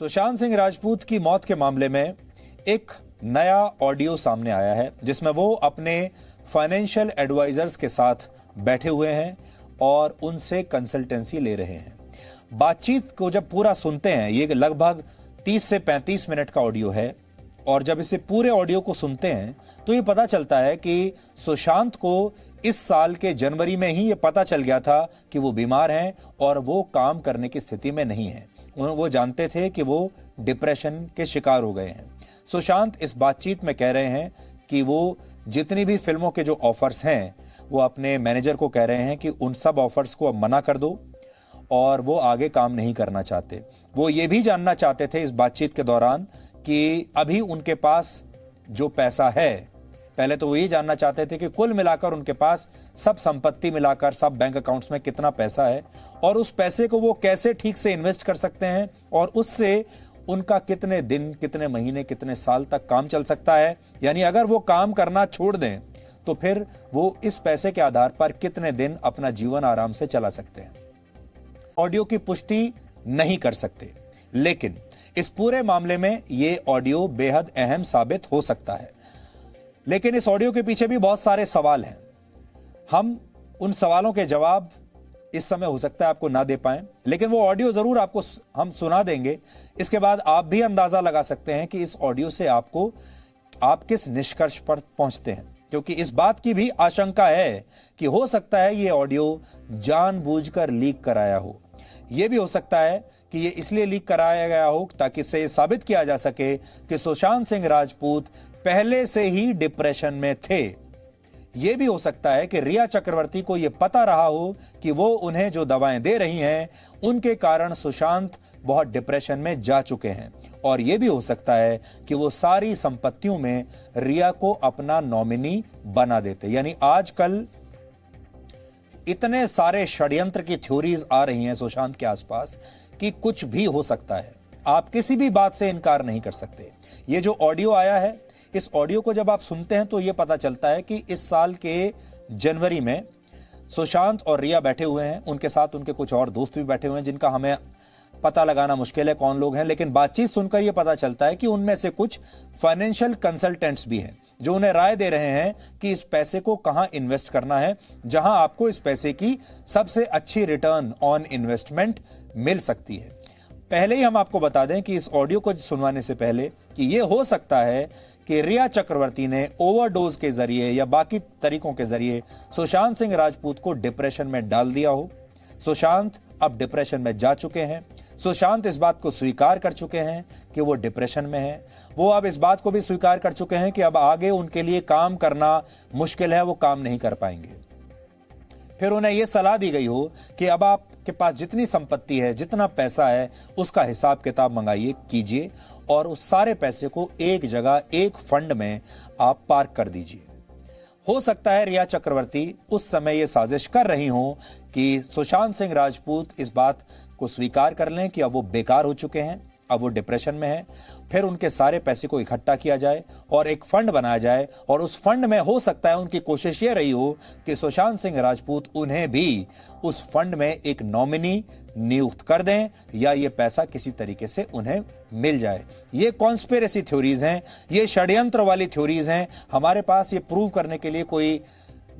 सुशांत सिंह राजपूत की मौत के मामले में एक नया ऑडियो सामने आया है जिसमें वो अपने फाइनेंशियल एडवाइजर्स के साथ बैठे हुए हैं और उनसे कंसल्टेंसी ले रहे हैं। बातचीत को जब पूरा सुनते हैं, ये लगभग 30 से 35 मिनट का ऑडियो है, और जब इसे पूरे ऑडियो को सुनते हैं तो ये पता चलता है कि सुशांत को इस साल के जनवरी में ही ये पता चल गया था कि वो बीमार हैं और वो काम करने की स्थिति में नहीं है। वो जानते थे कि वो डिप्रेशन के शिकार हो गए हैं। सुशांत इस बातचीत में कह रहे हैं कि वो जितनी भी फिल्मों के जो ऑफर्स हैं वो अपने मैनेजर को कह रहे हैं कि उन सब ऑफर्स को अब मना कर दो, और वो आगे काम नहीं करना चाहते। वो ये भी जानना चाहते थे इस बातचीत के दौरान कि अभी उनके पास जो पैसा है, पहले तो वो ये जानना चाहते थे कि कुल मिलाकर उनके पास सब संपत्ति मिलाकर सब बैंक अकाउंट्स में कितना पैसा है और उस पैसे को वो कैसे ठीक से इन्वेस्ट कर सकते हैं और उससे उनका कितने दिन, कितने महीने, कितने साल तक काम चल सकता है। यानी अगर वो काम करना छोड़ दें तो फिर वो इस पैसे के आधार पर कितने दिन अपना जीवन आराम से चला सकते हैं। ऑडियो की पुष्टि नहीं कर सकते, लेकिन इस पूरे मामले में ये ऑडियो बेहद अहम साबित हो सकता है। लेकिन इस ऑडियो के पीछे भी बहुत सारे सवाल हैं। हम उन सवालों के जवाब इस समय हो सकता है आपको ना दे पाएं, लेकिन वो ऑडियो जरूर आपको हम सुना देंगे। इसके बाद आप भी अंदाजा लगा सकते हैं कि इस ऑडियो से आप किस निष्कर्ष पर पहुंचते हैं, क्योंकि इस बात की भी आशंका है कि हो सकता है ये ऑडियो जानबूझकर लीक कराया हो। यह भी हो सकता है कि ये इसलिए लीक कराया गया हो ताकि इससे साबित किया जा सके कि सुशांत सिंह राजपूत पहले से ही डिप्रेशन में थे। यह भी हो सकता है कि रिया चक्रवर्ती को यह पता रहा हो कि वो उन्हें जो दवाएं दे रही हैं उनके कारण सुशांत बहुत डिप्रेशन में जा चुके हैं, और यह भी हो सकता है कि वो सारी संपत्तियों में रिया को अपना नॉमिनी बना देते। यानी आजकल इतने सारे षड्यंत्र की थ्योरीज आ रही हैं सुशांत के आसपास कि कुछ भी हो सकता है। आप किसी भी बात से इनकार नहीं कर सकते। ये जो ऑडियो आया है, इस ऑडियो को जब आप सुनते हैं तो यह पता चलता है कि इस साल के जनवरी में सुशांत और रिया बैठे हुए हैं, उनके साथ उनके कुछ और दोस्त भी बैठे हुए हैं जिनका हमें पता लगाना मुश्किल है कौन लोग हैं, लेकिन बातचीत सुनकर यह पता चलता है कि उनमें से कुछ फाइनेंशियल कंसल्टेंट्स भी हैं जो उन्हें राय दे रहे हैं कि इस पैसे को कहां इन्वेस्ट करना है, जहां आपको इस पैसे की सबसे अच्छी रिटर्न ऑन इन्वेस्टमेंट मिल सकती है। पहले ही हम आपको बता दें कि इस ऑडियो को सुनवाने से पहले कि यह हो सकता है कि रिया चक्रवर्ती ने ओवरडोज के जरिए या बाकी तरीकों के जरिए सुशांत सिंह राजपूत को डिप्रेशन में डाल दिया हो। सुशांत अब डिप्रेशन में जा चुके हैं। सुशांत इस बात को स्वीकार कर चुके हैं कि वो डिप्रेशन में हैं। वो अब इस बात को भी स्वीकार कर चुके हैं कि अब आगे उनके लिए काम करना मुश्किल है, वो काम नहीं कर पाएंगे। फिर उन्हें यह सलाह दी गई हो कि अब आपके पास जितनी संपत्ति है, जितना पैसा है, उसका हिसाब किताब मंगाइए, कीजिए और उस सारे पैसे को एक जगह, एक फंड में आप पार्क कर दीजिए। हो सकता है रिया चक्रवर्ती उस समय यह साजिश कर रही हो कि सुशांत सिंह राजपूत इस बात को स्वीकार कर लें कि अब वो बेकार हो चुके हैं, अब वो डिप्रेशन में हैं। फिर उनके सारे पैसे को इकट्ठा किया जाए और एक फंड बनाया जाए, और उस फंड में हो सकता है उनकी कोशिश ये रही हो कि सुशांत सिंह राजपूत उन्हें भी उस फंड में एक नॉमिनी नियुक्त कर दें या ये पैसा किसी तरीके से उन्हें मिल जाए। ये कॉन्स्पिरेसी थ्योरीज हैं, ये षड्यंत्र वाली थ्योरीज हैं। हमारे पास ये प्रूव करने के लिए कोई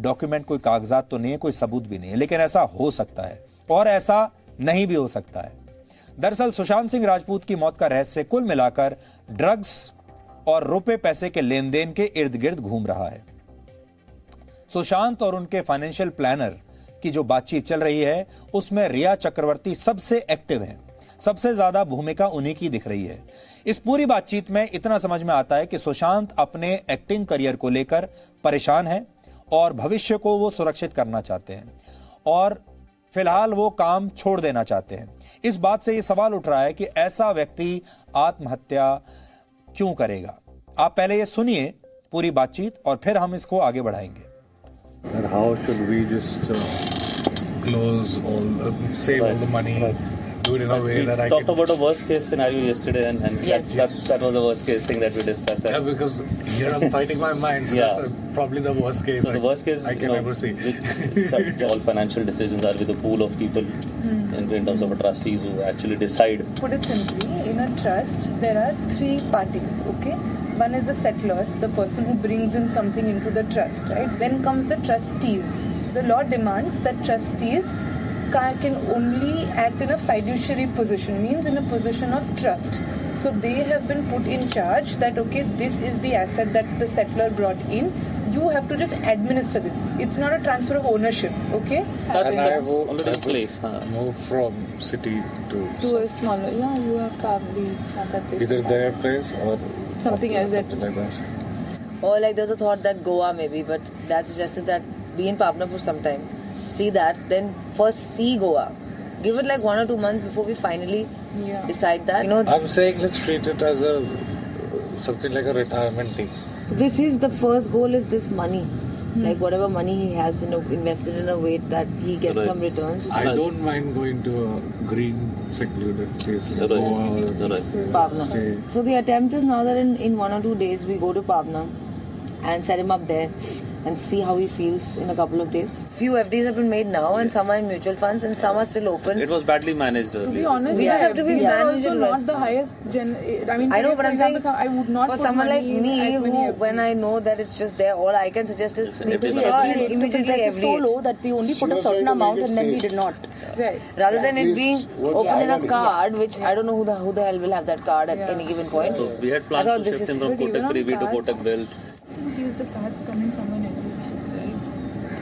डॉक्यूमेंट, कोई कागजात तो नहीं है, कोई सबूत भी नहीं है, लेकिन ऐसा हो सकता है और ऐसा नहीं भी हो सकता है। दरअसल सुशांत सिंह राजपूत की मौत का रहस्य कुल मिलाकर ड्रग्स और रुपए पैसे के लेन देन के इर्द गिर्द घूम रहा है। सुशांत और उनके फाइनेंशियल प्लानर की जो बातचीत चल रही है उसमें रिया चक्रवर्ती सबसे एक्टिव हैं। सबसे ज्यादा भूमिका उन्हीं की दिख रही है। इस पूरी बातचीत में इतना समझ में आता है कि सुशांत अपने एक्टिंग करियर को लेकर परेशान है और भविष्य को वो सुरक्षित करना चाहते हैं और फिलहाल वो काम छोड़ देना चाहते हैं। इस बात से ये सवाल उठ रहा है कि ऐसा व्यक्ति आत्महत्या क्यों करेगा। आप पहले ये सुनिए पूरी बातचीत और फिर हम इसको आगे बढ़ाएंगे। How should we just close save all the money, do it in a way that I can... We talked about a worst case scenario yesterday, and Yes. that was the worst case thing that we discussed. Yeah, because here I'm fighting my mind, so Yeah. that's probably the worst case. So the worst case I can ever see. all financial decisions are with a pool of people in in terms of a trustees who actually decide? Put it simply, in a trust, there are three parties, okay? One is the settlor, the person who brings in something into the trust, right? Then comes the trustees. The law demands that trustees can only act in a fiduciary position, means in a position of trust. So they have been put in charge that, okay, this is the asset that the settlor brought in. You have to just administer this. It's not a transfer of ownership, okay? That And that's already in place. Move from city to To a smaller, yeah, you have probably have that place. either their place or Something else that- something like that. Or like there's a thought that Goa maybe, but that suggested that be in Pavna for some time, see that, then first see Goa. Give it like 1 or 2 months before we finally decide that. You know, I'm saying let's treat it as a something like a retirement thing. so this is the first goal is this money. Like whatever money he has, invested in a way that he gets Right. some returns. I don't mind going to a green secluded place like Right. Goa or Right. Pavna. stay. So the attempt is now that in 1 or 2 days we go to Pavna and set him up there and see how he feels in a couple of days. Few FDs have been made now and some are in mutual funds and some are still open. It was badly managed To be earlier. honest, We just have to be we are managed also well. not the highest I mean, I know, today, but for I'm example, saying I would not for put someone like money in me, as many who FDs. when I know that it's just there, all I can suggest is Yes, make FD it is and immediately It's every so low that we only put a certain amount and then we did not. Right. rather than it being what's open in a the card, which I don't know who the hell will have that card at any given point. So we had I plans thought to this shift is him from but even Kotak on Privy to cards- Kotak Wealth. Still case the cards come in someone else's hands, right?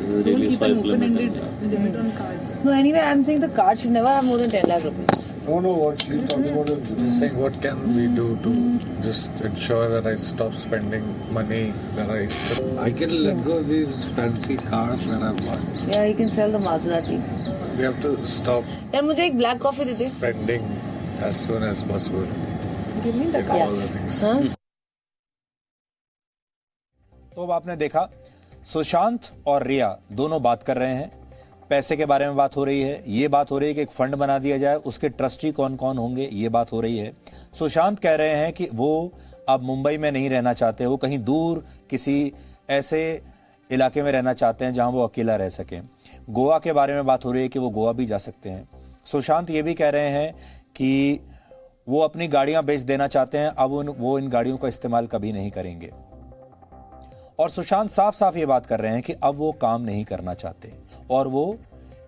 Don't Really keep an swipe open-ended limit. limit on cards. No, anyway, I'm saying the card should never have more than 10 lakh rupees. No, what she's talking about is just saying what can we do to just ensure that I stop spending money that I can let go of these fancy cars that I've bought. Yeah, he can sell the Maserati. We have to stop यार मुझे एक black coffee they they. spending as soon as possible. Give me the in card. all the things. हाँ? तो अब आपने देखा सुशांत और रिया दोनों बात कर रहे हैं, पैसे के बारे में बात हो रही है, ये बात हो रही है कि एक फंड बना दिया जाए, उसके ट्रस्टी कौन कौन होंगे, ये बात हो रही है। सुशांत कह रहे हैं कि वो अब मुंबई में नहीं रहना चाहते, वो कहीं दूर किसी ऐसे इलाके में रहना चाहते हैं जहां वो अकेला रह सकें। गोवा के बारे में बात हो रही है कि वो गोवा भी जा सकते हैं। सुशांत ये भी कह रहे हैं कि वो अपनी गाड़ियां बेच देना चाहते हैं, अब वो इन गाड़ियों का इस्तेमाल कभी नहीं करेंगे। और सुशांत साफ साफ ये बात कर रहे हैं कि अब वो काम नहीं करना चाहते और वो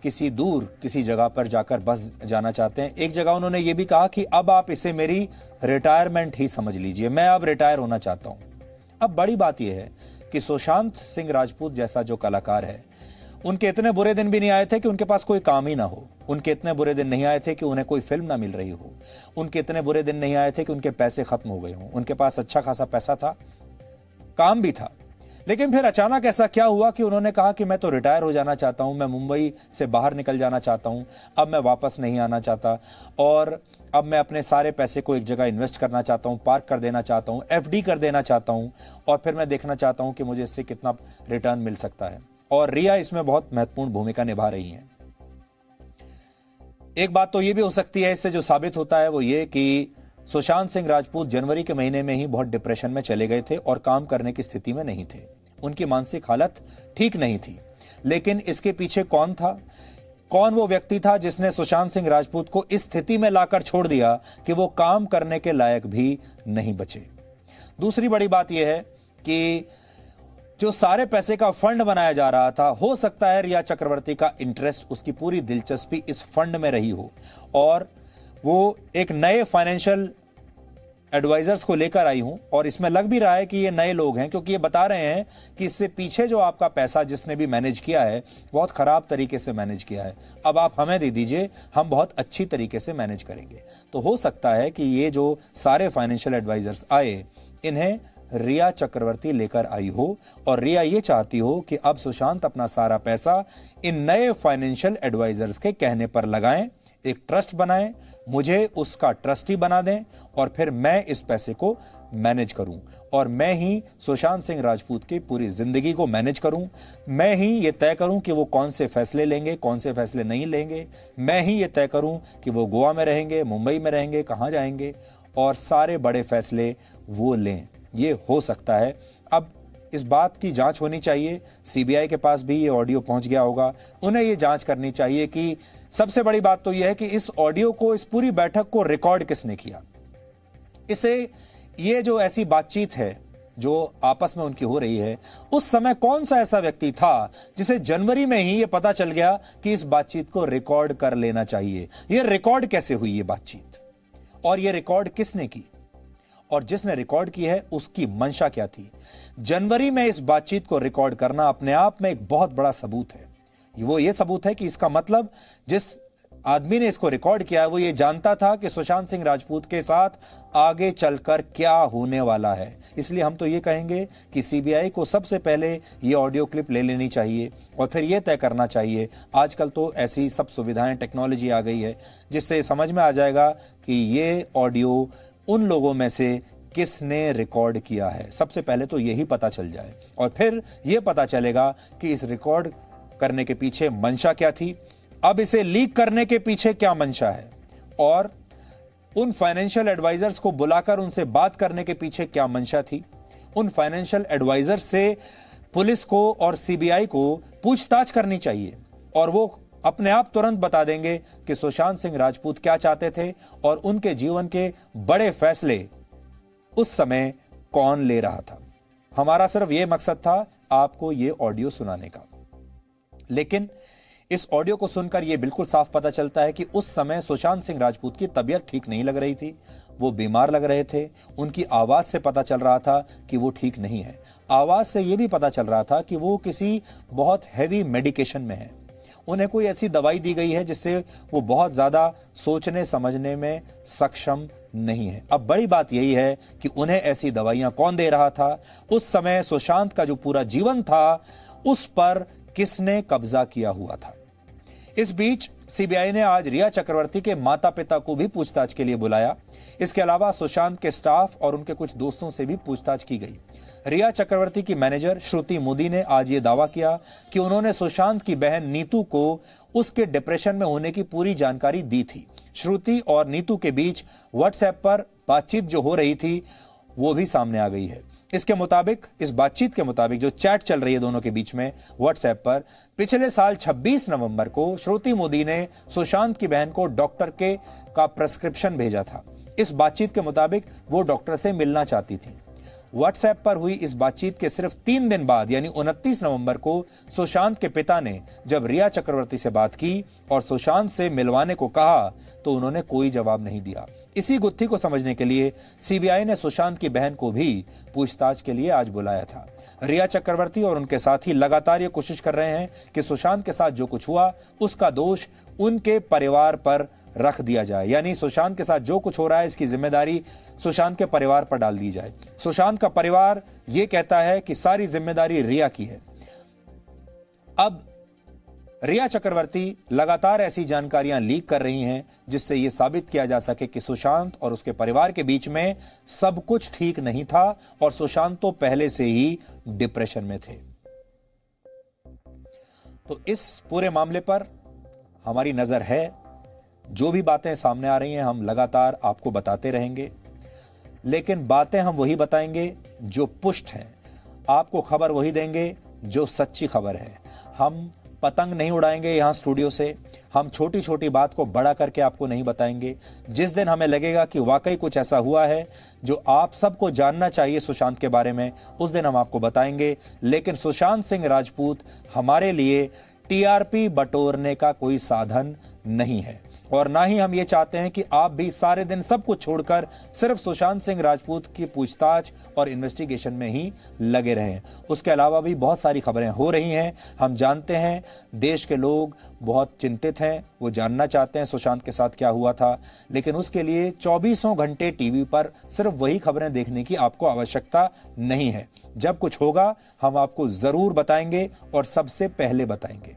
किसी जगह पर जाकर बस जाना चाहते हैं। एक जगह उन्होंने ये भी कहा कि अब आप इसे मेरी रिटायरमेंट ही समझ लीजिए, मैं अब रिटायर होना चाहता हूं। अब बड़ी बात यह है कि सुशांत सिंह राजपूत जैसा जो कलाकार है, उनके इतने बुरे दिन भी नहीं आए थे कि उनके पास कोई काम ही ना हो, उनके इतने बुरे दिन नहीं आए थे कि उन्हें कोई फिल्म ना मिल रही हो, उनके इतने बुरे दिन नहीं आए थे कि उनके पैसे खत्म हो गए हों। उनके पास अच्छा खासा पैसा था, काम भी था, लेकिन फिर अचानक ऐसा क्या हुआ कि उन्होंने कहा कि मैं तो रिटायर हो जाना चाहता हूं, मैं मुंबई से बाहर निकल जाना चाहता हूं, अब मैं वापस नहीं आना चाहता और अब मैं अपने सारे पैसे को एक जगह इन्वेस्ट करना चाहता हूं, पार्क कर देना चाहता हूं, एफडी कर देना चाहता हूं और फिर मैं देखना चाहता हूं कि मुझे इससे कितना रिटर्न मिल सकता है। और रिया इसमें बहुत महत्वपूर्ण भूमिका निभा रही हैं। एक बात तो ये भी हो सकती है इससे जो साबित होता है वो ये कि सुशांत सिंह राजपूत जनवरी के महीने में ही बहुत डिप्रेशन में चले गए थे और काम करने की स्थिति में नहीं थे, उनकी मानसिक हालत ठीक नहीं थी। लेकिन इसके पीछे कौन था, कौन वो व्यक्ति था जिसने सुशांत सिंह राजपूत को इस स्थिति में लाकर छोड़ दिया कि वो काम करने के लायक भी नहीं बचे। दूसरी बड़ी बात यह है कि जो सारे पैसे का फंड बनाया जा रहा था, हो सकता है रिया चक्रवर्ती का इंटरेस्ट, उसकी पूरी दिलचस्पी इस फंड में रही हो और वो एक नए फाइनेंशियल एडवाइजर्स को लेकर आई हूं और इसमें लग भी रहा है कि ये नए लोग हैं, क्योंकि ये बता रहे हैं कि इससे पीछे जो आपका पैसा जिसने भी मैनेज किया है बहुत खराब तरीके से मैनेज किया है, अब आप हमें दे दीजिए, हम बहुत अच्छी तरीके से मैनेज करेंगे। तो हो सकता है कि ये जो सारे फाइनेंशियल एडवाइजर्स आए, इन्हें रिया चक्रवर्ती लेकर आई हो और रिया ये चाहती हो कि अब सुशांत अपना सारा पैसा इन नए फाइनेंशियल एडवाइजर्स के कहने पर लगाएं, एक ट्रस्ट बनाएं, मुझे उसका ट्रस्टी बना दें और फिर मैं इस पैसे को मैनेज करूं और मैं ही सुशांत सिंह राजपूत की पूरी जिंदगी को मैनेज करूं। मैं ही ये तय करूं कि वो कौन से फैसले लेंगे, कौन से फैसले नहीं लेंगे। मैं ही ये तय करूं कि वो गोवा में रहेंगे, मुंबई में रहेंगे, कहां जाएंगे और सारे बड़े फैसले वो लें। ये हो सकता है। अब इस बात की जांच होनी चाहिए, सीबीआई के पास भी ये ऑडियो पहुंच गया होगा, उन्हें ये जांच करनी चाहिए कि सबसे बड़ी बात तो यह है कि इस ऑडियो को, इस पूरी बैठक को रिकॉर्ड किसने किया। ये जो ऐसी बातचीत है जो आपस में उनकी हो रही है, उस समय कौन सा ऐसा व्यक्ति था जिसे जनवरी में ही यह पता चल गया कि इस बातचीत को रिकॉर्ड कर लेना चाहिए। यह रिकॉर्ड कैसे हुई ये बातचीत, और यह रिकॉर्ड किसने की, और जिसने रिकॉर्ड की है उसकी मंशा क्या थी। जनवरी में इस बातचीत को रिकॉर्ड करना अपने आप में एक बहुत बड़ा सबूत है। वो ये सबूत है कि इसका मतलब जिस आदमी ने इसको रिकॉर्ड किया है वो ये जानता था कि सुशांत सिंह राजपूत के साथ आगे चलकर क्या होने वाला है। इसलिए हम तो ये कहेंगे कि सीबीआई को सबसे पहले ये ऑडियो क्लिप ले लेनी चाहिए और फिर ये तय करना चाहिए। आजकल तो ऐसी सब सुविधाएं, टेक्नोलॉजी आ गई है जिससे समझ में आ जाएगा कि ये ऑडियो उन लोगों में से किसने रिकॉर्ड किया है। सबसे पहले तो यही पता चल जाए और फिर यह पता चलेगा कि इस रिकॉर्ड करने के पीछे मंशा क्या थी, अब इसे लीक करने के पीछे क्या मंशा है, और उन फाइनेंशियल एडवाइजर्स को बुलाकर उनसे बात करने के पीछे क्या मंशा थी। उन फाइनेंशियल एडवाइजर्स से पुलिस को और सीबीआई को पूछताछ करनी चाहिए और वो अपने आप तुरंत बता देंगे कि सुशांत सिंह राजपूत क्या चाहते थे और उनके जीवन के बड़े फैसले उस समय कौन ले रहा था। हमारा सिर्फ यह मकसद था आपको यह ऑडियो सुनाने का, लेकिन इस ऑडियो को सुनकर यह बिल्कुल साफ पता चलता है कि उस समय सुशांत सिंह राजपूत की तबीयत ठीक नहीं लग रही थी, वो बीमार लग रहे थे। उनकी आवाज से पता चल रहा था कि वो ठीक नहीं है। आवाज से यह भी पता चल रहा था कि वो किसी बहुत हैवी मेडिकेशन में है। उन्हें कोई ऐसी दवाई दी गई है जिससे वो बहुत ज्यादा सोचने समझने में सक्षम नहीं है। अब बड़ी बात यही है कि उन्हें ऐसी दवाइयां कौन दे रहा था। उस समय सुशांत का जो पूरा जीवन था उस पर किसने कब्जा किया हुआ था। इस बीच सीबीआई ने आज रिया चक्रवर्ती के माता पिता को भी पूछताछ के लिए बुलाया। इसके अलावा सुशांत के स्टाफ और उनके कुछ दोस्तों से भी पूछताछ की गई। रिया चक्रवर्ती की मैनेजर श्रुति मोदी ने आज ये दावा किया कि उन्होंने सुशांत की बहन नीतू को उसके डिप्रेशन में होने की पूरी जानकारी दी थी। श्रुति और नीतू के बीच व्हाट्सएप पर बातचीत जो हो रही थी वो भी सामने आ गई है। इसके मुताबिक, इस बातचीत के मुताबिक जो चैट चल रही है दोनों के बीच में व्हाट्सएप पर, पिछले साल 26 नवंबर को श्रुति मोदी ने सुशांत की बहन को डॉक्टर का प्रेस्क्रिप्शन भेजा था। इस बातचीत के मुताबिक वो डॉक्टर से मिलना चाहती थी। व्हाट्सएप पर हुई इस बातचीत के सिर्फ 3 दिन बाद यानी 29 नवंबर को सुशांत के पिता ने जब रिया चक्रवर्ती से बात की और सुशांत से मिलवाने को कहा तो उन्होंने कोई जवाब नहीं दिया। इसी गुत्थी को समझने के लिए सीबीआई ने सुशांत की बहन को भी पूछताछ के लिए आज बुलाया था। रिया चक्रवर्ती और उनके साथी लगातार ये कोशिश कर रहे हैं कि सुशांत के साथ जो कुछ हुआ उसका दोष उनके परिवार पर रख दिया जाए, यानी सुशांत के साथ जो कुछ हो रहा है इसकी जिम्मेदारी सुशांत के परिवार पर डाल दी जाए। सुशांत का परिवार यह कहता है कि सारी जिम्मेदारी रिया की है। अब रिया चक्रवर्ती लगातार ऐसी जानकारियां लीक कर रही हैं जिससे यह साबित किया जा सके कि सुशांत और उसके परिवार के बीच में सब कुछ ठीक नहीं था और सुशांत तो पहले से ही डिप्रेशन में थे। तो इस पूरे मामले पर हमारी नजर है। जो भी बातें सामने आ रही हैं हम लगातार आपको बताते रहेंगे, लेकिन बातें हम वही बताएंगे जो पुष्ट हैं। आपको खबर वही देंगे जो सच्ची खबर है। हम पतंग नहीं उड़ाएंगे यहां स्टूडियो से। हम छोटी छोटी बात को बड़ा करके आपको नहीं बताएंगे। जिस दिन हमें लगेगा कि वाकई कुछ ऐसा हुआ है जो आप सबको जानना चाहिए सुशांत के बारे में, उस दिन हम आपको बताएंगे। लेकिन सुशांत सिंह राजपूत हमारे लिए टीआरपी बटोरने का कोई साधन नहीं है और ना ही हम ये चाहते हैं कि आप भी सारे दिन सब कुछ छोड़कर सिर्फ सुशांत सिंह राजपूत की पूछताछ और इन्वेस्टिगेशन में ही लगे रहें। उसके अलावा भी बहुत सारी खबरें हो रही हैं। हम जानते हैं देश के लोग बहुत चिंतित हैं, वो जानना चाहते हैं सुशांत के साथ क्या हुआ था, लेकिन उसके लिए 24 घंटे टीवी पर सिर्फ वही खबरें देखने की आपको आवश्यकता नहीं है। जब कुछ होगा हम आपको जरूर बताएंगे और सबसे पहले बताएंगे।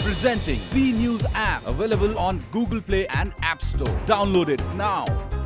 Presenting B News app, available on Google Play and App Store. Download it now.